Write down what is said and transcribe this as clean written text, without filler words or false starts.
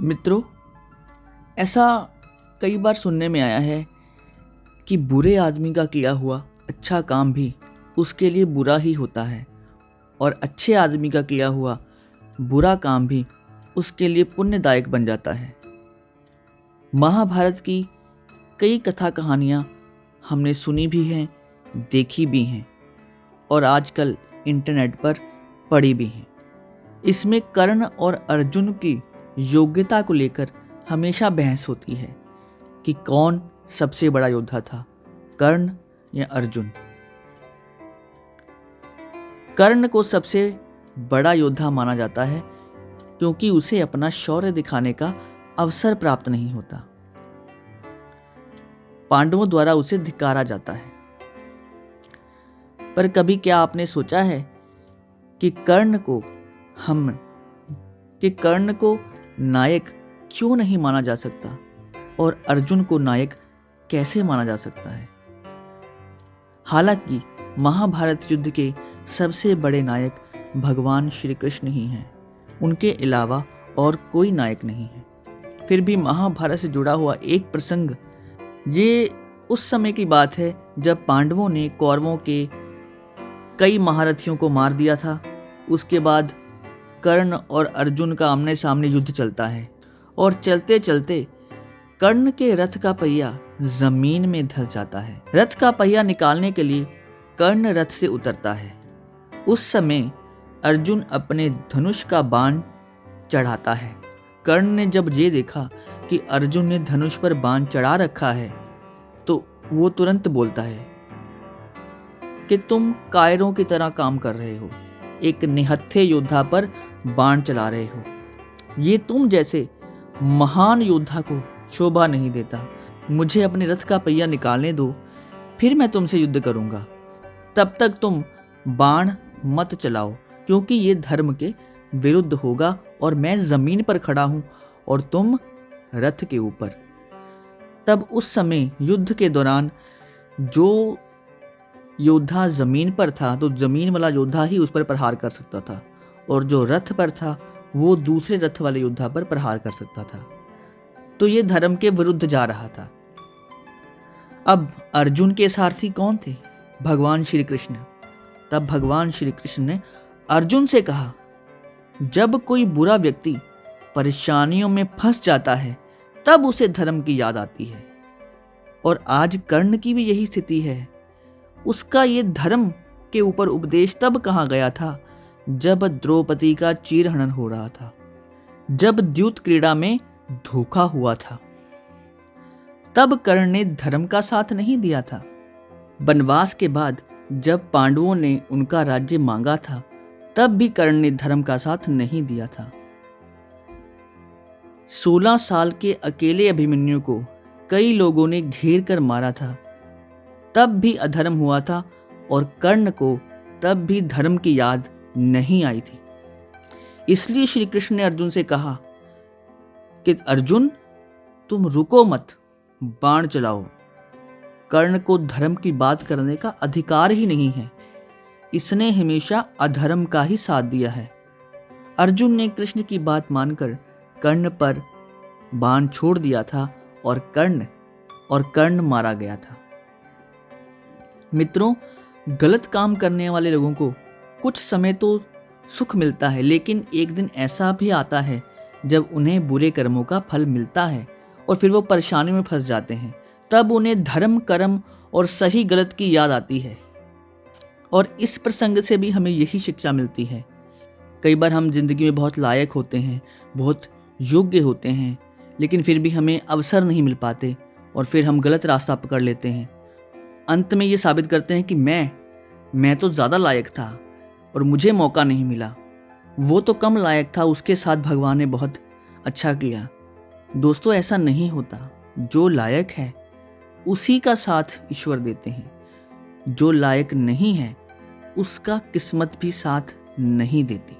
मित्रों, ऐसा कई बार सुनने में आया है कि बुरे आदमी का किया हुआ अच्छा काम भी उसके लिए बुरा ही होता है और अच्छे आदमी का किया हुआ बुरा काम भी उसके लिए पुण्यदायक बन जाता है। महाभारत की कई कथा कहानियाँ हमने सुनी भी हैं, देखी भी हैं और आजकल इंटरनेट पर पढ़ी भी हैं। इसमें कर्ण और अर्जुन की योग्यता को लेकर हमेशा बहस होती है कि कौन सबसे बड़ा योद्धा था, कर्ण या अर्जुन। कर्ण को सबसे बड़ा योद्धा माना जाता है क्योंकि उसे अपना शौर्य दिखाने का अवसर प्राप्त नहीं होता। पांडवों द्वारा उसे धिक्कारा जाता है। पर कभी क्या आपने सोचा है कि कर्ण को नायक क्यों नहीं माना जा सकता और अर्जुन को नायक कैसे माना जा सकता है? हालांकि महाभारत युद्ध के सबसे बड़े नायक भगवान श्री कृष्ण ही हैं, उनके अलावा और कोई नायक नहीं है। फिर भी महाभारत से जुड़ा हुआ एक प्रसंग, ये उस समय की बात है जब पांडवों ने कौरवों के कई महारथियों को मार दिया था। उसके बाद कर्ण और अर्जुन का आमने सामने युद्ध चलता है और चलते चलते कर्ण के रथ का पहिया जमीन में धंस जाता है। रथ का पहिया निकालने के लिए कर्ण रथ से उतरता है। उस समय अर्जुन अपने धनुष का बाण चढ़ाता है। कर्ण ने जब ये देखा कि अर्जुन ने धनुष पर बाण चढ़ा रखा है तो वो तुरंत बोलता है कि तुम कायरों की तरह काम कर रहे हो, एक निहत्थे योद्धा पर बाण चला रहे हो। ये तुम जैसे महान योद्धा को शोभा नहीं देता। मुझे अपने रथ का पहिया निकालने दो, फिर मैं तुमसे युद्ध करूंगा। तब तक तुम बाण मत चलाओ क्योंकि ये धर्म के विरुद्ध होगा और मैं जमीन पर खड़ा हूं और तुम रथ के ऊपर। तब उस समय युद्ध के दौरान जो योद्धा जमीन पर था तो जमीन वाला योद्धा ही उस पर प्रहार कर सकता था और जो रथ पर था वो दूसरे रथ वाले योद्धा पर प्रहार कर सकता था। तो ये धर्म के विरुद्ध जा रहा था। अब अर्जुन के सारथी कौन थे? भगवान श्री कृष्ण। तब भगवान श्री कृष्ण ने अर्जुन से कहा, जब कोई बुरा व्यक्ति परेशानियों में फंस जाता है तब उसे धर्म की याद आती है। और आज कर्ण की भी यही स्थिति है। उसका ये धर्म के ऊपर उपदेश तब कहा गया था जब द्रौपदी का चीरहरण हो रहा था, जब द्यूत क्रीड़ा में धोखा हुआ था। तब कर्ण ने धर्म का साथ नहीं दिया था। वनवास के बाद जब पांडवों ने उनका राज्य मांगा था तब भी कर्ण ने धर्म का साथ नहीं दिया था। 16 साल के अकेले अभिमन्यु को कई लोगों ने घेर कर मारा था, तब भी अधर्म हुआ था और कर्ण को तब भी धर्म की याद नहीं आई थी। इसलिए श्री कृष्ण ने अर्जुन से कहा कि अर्जुन, तुम रुको मत, बाण चलाओ। कर्ण को धर्म की बात करने का अधिकार ही नहीं है। इसने हमेशा अधर्म का ही साथ दिया है। अर्जुन ने कृष्ण की बात मानकर कर्ण पर बाण छोड़ दिया था और कर्ण मारा गया था। मित्रों, गलत काम करने वाले लोगों को कुछ समय तो सुख मिलता है, लेकिन एक दिन ऐसा भी आता है जब उन्हें बुरे कर्मों का फल मिलता है और फिर वो परेशानी में फंस जाते हैं। तब उन्हें धर्म, कर्म और सही गलत की याद आती है। और इस प्रसंग से भी हमें यही शिक्षा मिलती है। कई बार हम जिंदगी में बहुत लायक होते हैं, बहुत योग्य होते हैं, लेकिन फिर भी हमें अवसर नहीं मिल पाते और फिर हम गलत रास्ता पकड़ लेते हैं। अंत में ये साबित करते हैं कि मैं तो ज़्यादा लायक था और मुझे मौका नहीं मिला। वो तो कम लायक था, उसके साथ भगवान ने बहुत अच्छा किया। दोस्तों, ऐसा नहीं होता। जो लायक है उसी का साथ ईश्वर देते हैं। जो लायक नहीं है उसका किस्मत भी साथ नहीं देती।